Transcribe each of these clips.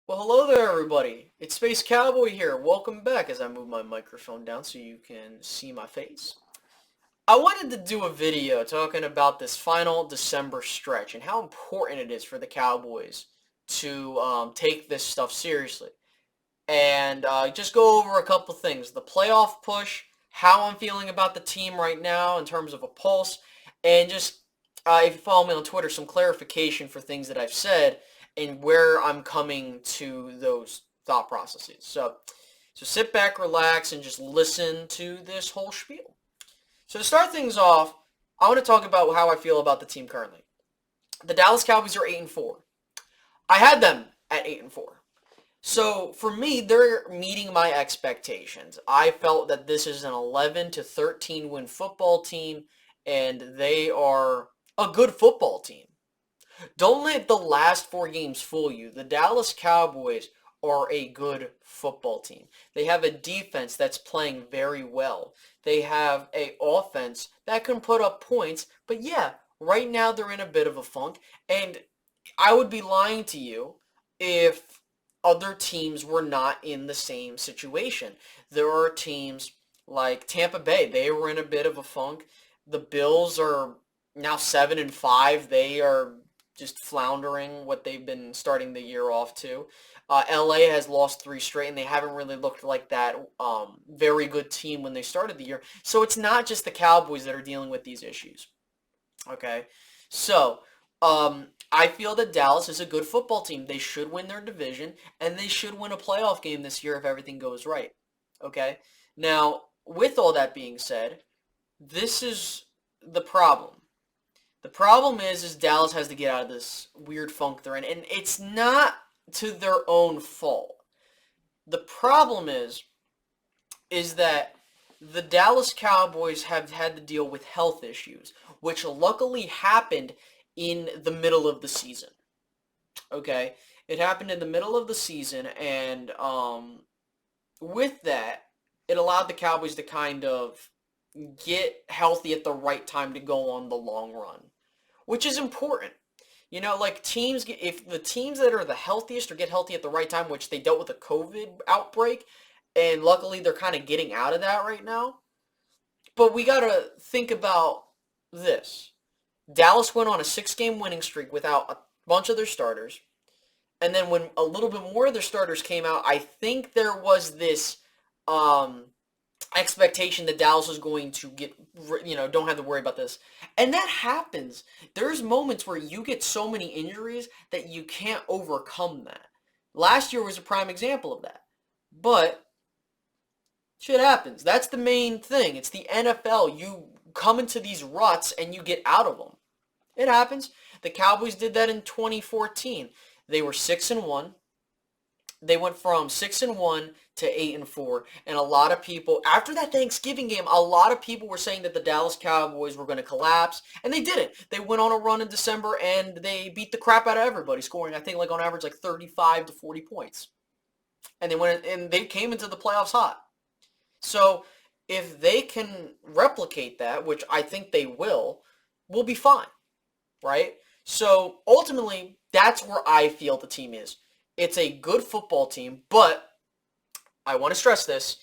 Well, hello there, everybody. It's Space Cowboy here. Welcome back as I move my microphone down so you can see my face. I wanted to do a video talking about this final December stretch and how important it is for the Cowboys to take this stuff seriously. And just go over a couple things. The playoff push, how I'm feeling about the team right now in terms of a pulse, and just, if you follow me on Twitter, some clarification for things that I've said and where I'm coming to those thought processes. So sit back, relax, and just listen to this whole spiel. So to start things off, I want to talk about how I feel about the team currently. The Dallas Cowboys are 8-4. I had them at 8-4. So for me, they're meeting my expectations. I felt that this is an 11 to 13 win football team, and they are a good football team. Don't let the last four games fool you. The Dallas Cowboys are a good football team. They have a defense that's playing very well. They have a offense that can put up points, but yeah, right now they're in a bit of a funk, and I would be lying to you if other teams were not in the same situation. There are teams like Tampa Bay. They were in a bit of a funk. The Bills are now 7-5. They are just floundering what they've been starting the year off to. LA has lost three straight, and they haven't really looked like that very good team when they started the year. So it's not just the Cowboys that are dealing with these issues. Okay, so I feel that Dallas is a good football team. They should win their division, and they should win a playoff game this year if everything goes right. Okay, now with all that being said, this is the problem. The problem is Dallas has to get out of this weird funk they're in, and it's not to their own fault. The problem is that the Dallas Cowboys have had to deal with health issues, which luckily happened in the middle of the season. Okay, it happened in the middle of the season, and with that, it allowed the Cowboys to kind of get healthy at the right time to go on the long run, which is important. You know, like teams, if the teams that are the healthiest or get healthy at the right time, which they dealt with a COVID outbreak, and luckily they're kind of getting out of that right now. But we got to think about this. Dallas went on a 6-game winning streak without a bunch of their starters. And then when a little bit more of their starters came out, I think there was this expectation that Dallas was going to get, don't have to worry about this. And that happens. There's moments where you get so many injuries that you can't overcome that. Last year was a prime example of that. But shit happens. That's the main thing. It's the NFL. You come into these ruts and you get out of them. It happens. The Cowboys did that in 2014. They were 6-1. They went from 6-1 to 8-4, and a lot of people after that Thanksgiving game, a lot of people were saying that the Dallas Cowboys were going to collapse, and they didn't. They went on a run in December and they beat the crap out of everybody, scoring I think like on average like 35 to 40 points. And they came into the playoffs hot. So if they can replicate that, which I think they will, we'll be fine, right? So ultimately, that's where I feel the team is. It's a good football team, but I want to stress this.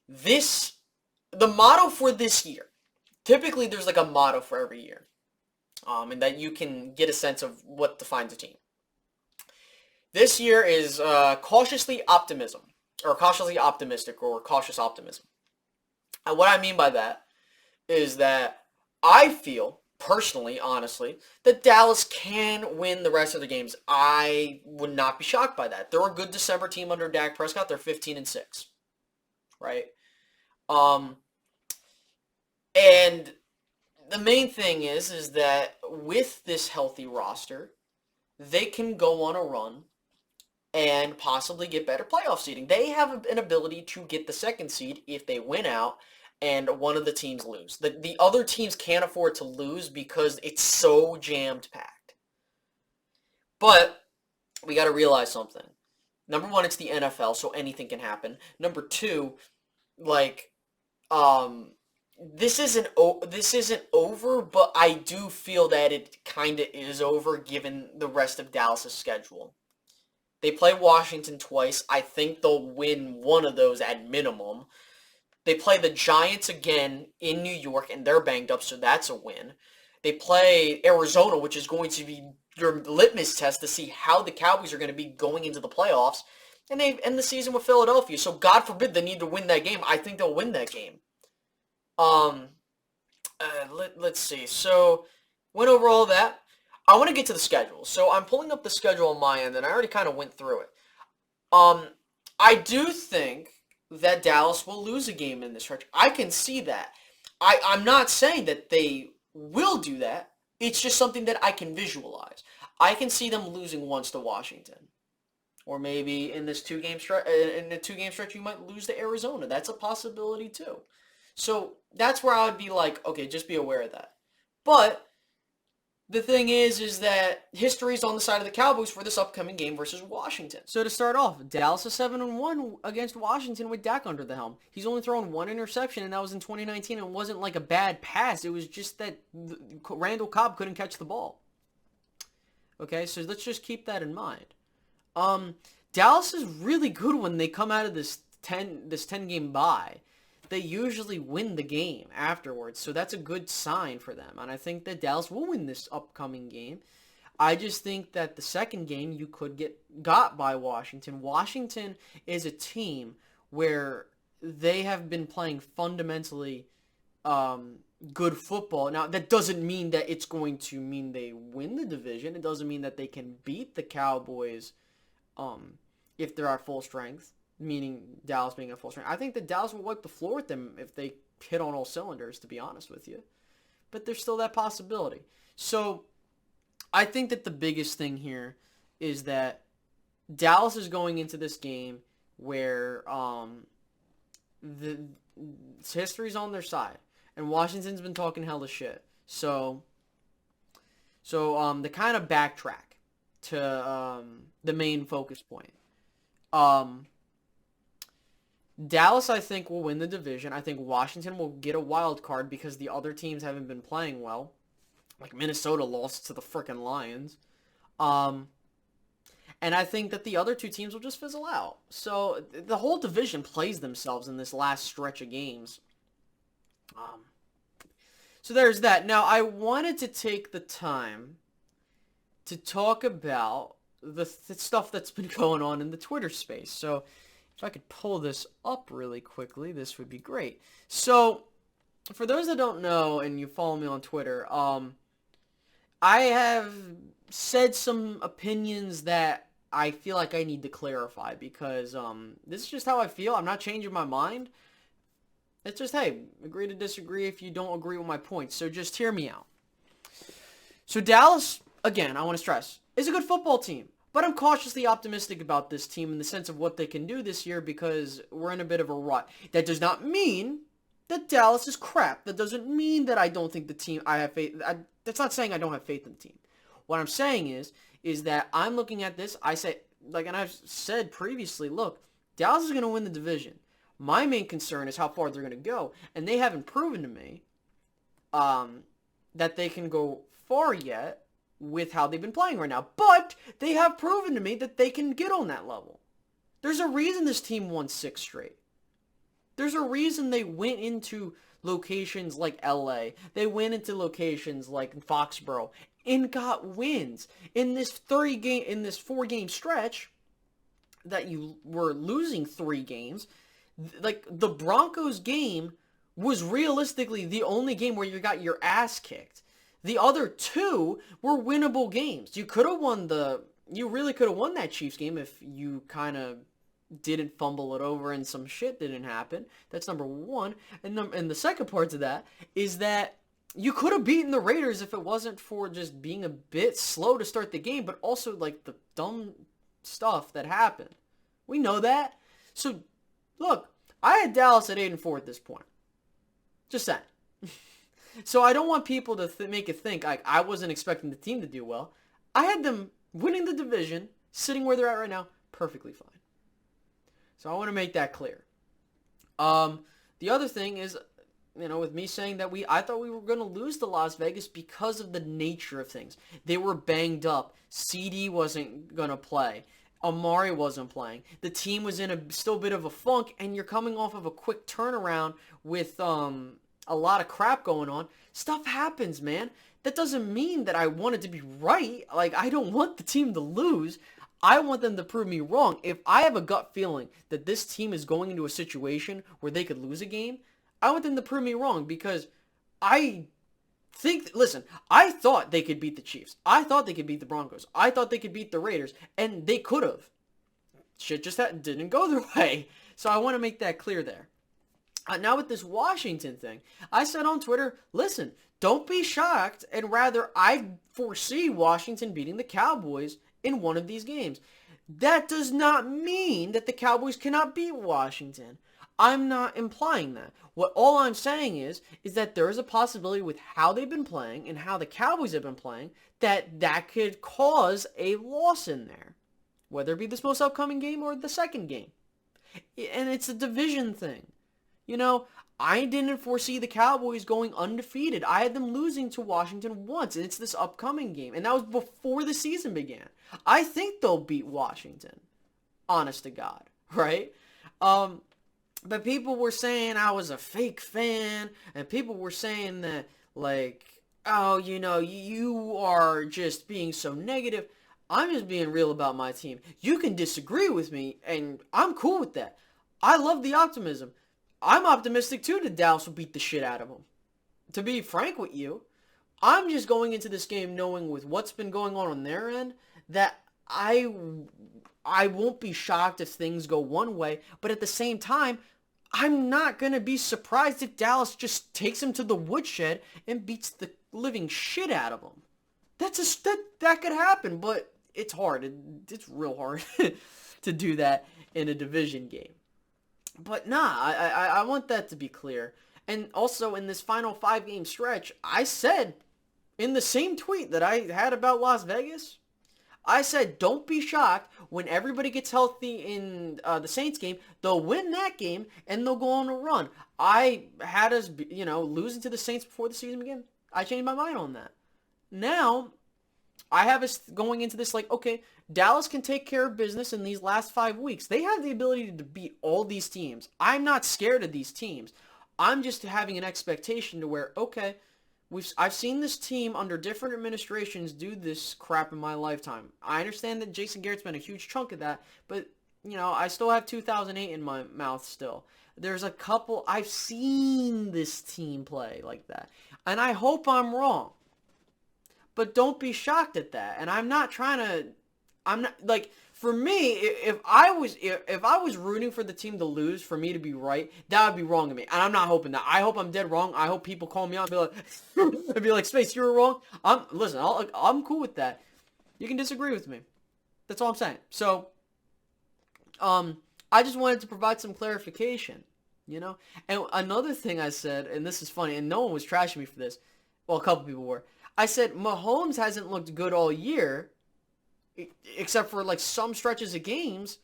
The motto for this year, typically there's like a motto for every year, and that you can get a sense of what defines a team. This year is cautiously optimism, or cautiously optimistic, or cautious optimism. And what I mean by that is that I feel, personally, honestly, that Dallas can win the rest of the games. I would not be shocked by that. They're a good December team under Dak Prescott. They're 15-6, right? And the main thing is that with this healthy roster, they can go on a run and possibly get better playoff seeding. They have an ability to get the second seed if they win out and one of the teams lose. The other teams can't afford to lose because it's so jammed packed. But we got to realize something. Number one, it's the NFL, so anything can happen. Number two, like, this isn't over, but I do feel that it kind of is over given the rest of Dallas's schedule. They play Washington twice. I think they'll win one of those at minimum. They play the Giants again in New York, and they're banged up, so that's a win. They play Arizona, which is going to be your litmus test to see how the Cowboys are going to be going into the playoffs. And they end the season with Philadelphia. So God forbid they need to win that game. I think they'll win that game. Let's see. So, went over all that. I want to get to the schedule. So, I'm pulling up the schedule on my end, and I already kind of went through it. I do think that Dallas will lose a game in this stretch. I can see that. I'm not saying that they will do that. It's just something that I can visualize. I can see them losing once to Washington. Or maybe in this two-game stretch, you might lose to Arizona. That's a possibility too. So that's where I would be like, okay, just be aware of that. But the thing is that history's on the side of the Cowboys for this upcoming game versus Washington. So to start off, Dallas is 7-1 against Washington with Dak under the helm. He's only thrown one interception, and that was in 2019. It wasn't like a bad pass. It was just that Randall Cobb couldn't catch the ball. Okay, so let's just keep that in mind. Dallas is really good when they come out of this 10-game bye. They usually win the game afterwards, so that's a good sign for them. And I think that Dallas will win this upcoming game. I just think that the second game you could get got by Washington. Washington is a team where they have been playing fundamentally good football. Now, that doesn't mean that it's going to mean they win the division. It doesn't mean that they can beat the Cowboys if they're at full strength, meaning Dallas being at full strength. I think that Dallas will wipe the floor with them if they hit on all cylinders, to be honest with you. But there's still that possibility. So I think that the biggest thing here is that Dallas is going into this game where the history's on their side. And Washington's been talking hella shit. So to kind of backtrack to the main focus point. Dallas, I think, will win the division. I think Washington will get a wild card because the other teams haven't been playing well. Like Minnesota lost to the frickin' Lions. And I think that the other two teams will just fizzle out. So the whole division plays themselves in this last stretch of games. So there's that. Now, I wanted to take the time to talk about the stuff that's been going on in the Twitter space. So if I could pull this up really quickly, this would be great. So for those that don't know and you follow me on Twitter, I have said some opinions that I feel like I need to clarify because this is just how I feel. I'm not changing my mind. It's just, hey, agree to disagree if you don't agree with my points. So just hear me out. So Dallas, again, I want to stress, is a good football team. But I'm cautiously optimistic about this team in the sense of what they can do this year because we're in a bit of a rut. That does not mean that Dallas is crap. That doesn't mean that I don't think the team, I have faith. That's not saying I don't have faith in the team. What I'm saying is that I'm looking at this, I say, like, and I've said previously, look, Dallas is going to win the division. My main concern is how far they're going to go, and they haven't proven to me that they can go far yet with how they've been playing right now. But they have proven to me that they can get on that level. There's a reason this team won 6 straight. There's a reason they went into locations like LA. They went into locations like Foxborough and got wins. In this 4-game stretch that you were losing 3 games, like the Broncos game was realistically the only game where you got your ass kicked. The other 2 were winnable games. You really could have won that Chiefs game if you kind of didn't fumble it over and some shit didn't happen. That's number 1. And the second part to that is that you could have beaten the Raiders if it wasn't for just being a bit slow to start the game, but also like the dumb stuff that happened. We know that. So look, I had Dallas at 8-4 at this point. Just saying. So I don't want people to make it think like I wasn't expecting the team to do well. I had them winning the division, sitting where they're at right now, perfectly fine. So I want to make that clear. The other thing is, with me saying that I thought we were going to lose to Las Vegas because of the nature of things. They were banged up. CD wasn't going to play. Amari wasn't playing. The team was in a still bit of a funk, and you're coming off of a quick turnaround with a lot of crap going on. Stuff happens, man. That doesn't mean that I want it to be right. Like, I don't want the team to lose. I want them to prove me wrong. If I have a gut feeling that this team is going into a situation where they could lose a game, I want them to prove me wrong because I listen, I thought they could beat the Chiefs. I thought they could beat the Broncos. I thought they could beat the Raiders, and they could have. Shit just didn't go their way. So I want to make that clear there. Now with this Washington thing, I said on Twitter, listen, don't be shocked, and rather I foresee Washington beating the Cowboys in one of these games. That does not mean that the Cowboys cannot beat Washington. I'm not implying that. What all I'm saying is that there is a possibility with how they've been playing and how the Cowboys have been playing that could cause a loss in there. Whether it be this most upcoming game or the second game. And it's a division thing. You know, I didn't foresee the Cowboys going undefeated. I had them losing to Washington once, and it's this upcoming game. And that was before the season began. I think they'll beat Washington. Honest to God, right? But people were saying I was a fake fan, and people were saying that, like, oh, you know, you are just being so negative. I'm just being real about my team. You can disagree with me, and I'm cool with that. I love the optimism. I'm optimistic, too, that Dallas will beat the shit out of them. To be frank with you, I'm just going into this game knowing with what's been going on their end that I won't be shocked if things go one way, but at the same time, I'm not going to be surprised if Dallas just takes him to the woodshed and beats the living shit out of him. That could happen, but it's hard. It's real hard to do that in a division game. But nah, I want that to be clear. And also in this final 5-game stretch, I said in the same tweet that I had about Las Vegas, I said, don't be shocked when everybody gets healthy in the Saints game. They'll win that game, and they'll go on a run. I had us, losing to the Saints before the season began. I changed my mind on that. Now, I have us going into this like, okay, Dallas can take care of business in these last 5 weeks. They have the ability to beat all these teams. I'm not scared of these teams. I'm just having an expectation to where, okay, I've seen this team under different administrations do this crap in my lifetime. I understand that Jason Garrett's been a huge chunk of that, but, I still have 2008 in my mouth still. There's a couple, I've seen this team play like that, and I hope I'm wrong. But don't be shocked at that, and I'm not, like, for me, if I was rooting for the team to lose for me to be right, that would be wrong of me. And I'm not hoping that. I hope I'm dead wrong. I hope people call me out and be like, Space, you were wrong. I'm cool with that. You can disagree with me. That's all I'm saying. So, I just wanted to provide some clarification, And another thing I said, and this is funny, and no one was trashing me for this. Well, a couple people were. I said Mahomes hasn't looked good all year, except for like some stretches of games,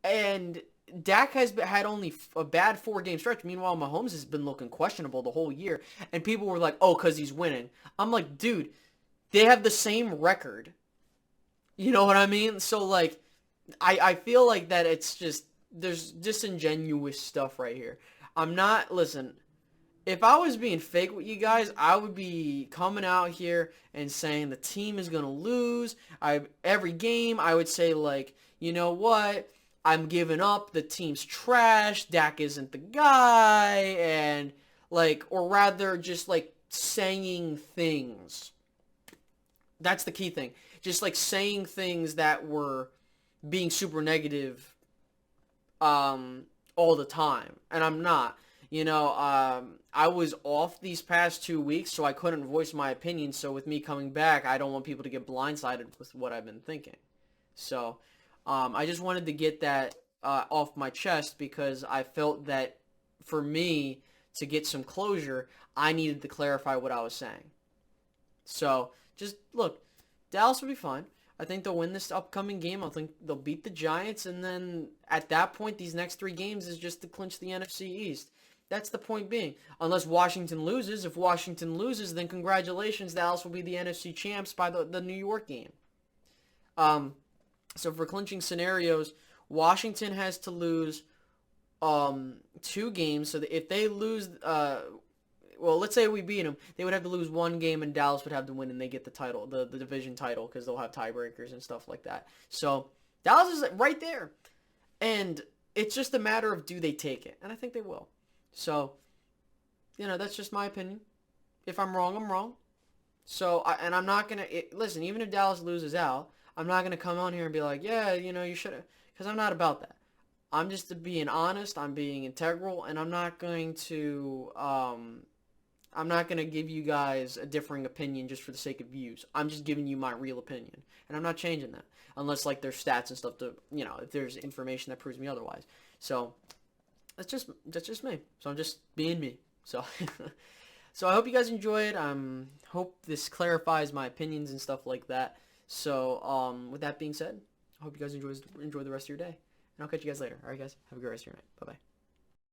and Dak has had only a bad 4-game stretch. Meanwhile, Mahomes has been looking questionable the whole year, and people were like, oh, because he's winning. I'm like, dude, they have the same record. You know what I mean? So, like, I feel like that it's just, there's disingenuous stuff right here. Listen, if I was being fake with you guys, I would be coming out here and saying the team is going to lose. Every game, I would say, like, you know what? I'm giving up. The team's trash. Dak isn't the guy. And, like, or rather just, like, saying things. That's the key thing. Just, like, saying things that were being super negative all the time. And I'm not. I was off these past 2 weeks, so I couldn't voice my opinion. So with me coming back, I don't want people to get blindsided with what I've been thinking. So I just wanted to get that off my chest because I felt that for me to get some closure, I needed to clarify what I was saying. So just look, Dallas will be fine. I think they'll win this upcoming game. I think they'll beat the Giants, and then at that point, these next 3 games is just to clinch the NFC East. That's the point being. Unless Washington loses. If Washington loses, then congratulations. Dallas will be the NFC champs by the New York game. So for clinching scenarios, Washington has to lose 2 games. So that if they lose, well, let's say we beat them, they would have to lose 1 game, and Dallas would have to win, and they get the title, the division title, because they'll have tiebreakers and stuff like that. So Dallas is right there, and it's just a matter of do they take it, and I think they will. So, that's just my opinion. If I'm wrong, I'm wrong. So, and I'm not gonna listen. Even if Dallas loses out, I'm not gonna come on here and be like, yeah, you should have, because I'm not about that. I'm just being honest. I'm being integral, and I'm not gonna give you guys a differing opinion just for the sake of views. I'm just giving you my real opinion, and I'm not changing that unless like there's stats and stuff to if there's information that proves me otherwise. So that's just me. So I'm just being me. So so I hope you guys enjoyed. Hope this clarifies my opinions and stuff like that. So with that being said, I hope you guys enjoy the rest of your day, and I'll catch you guys later. All right, guys, have a great rest of your night. Bye bye.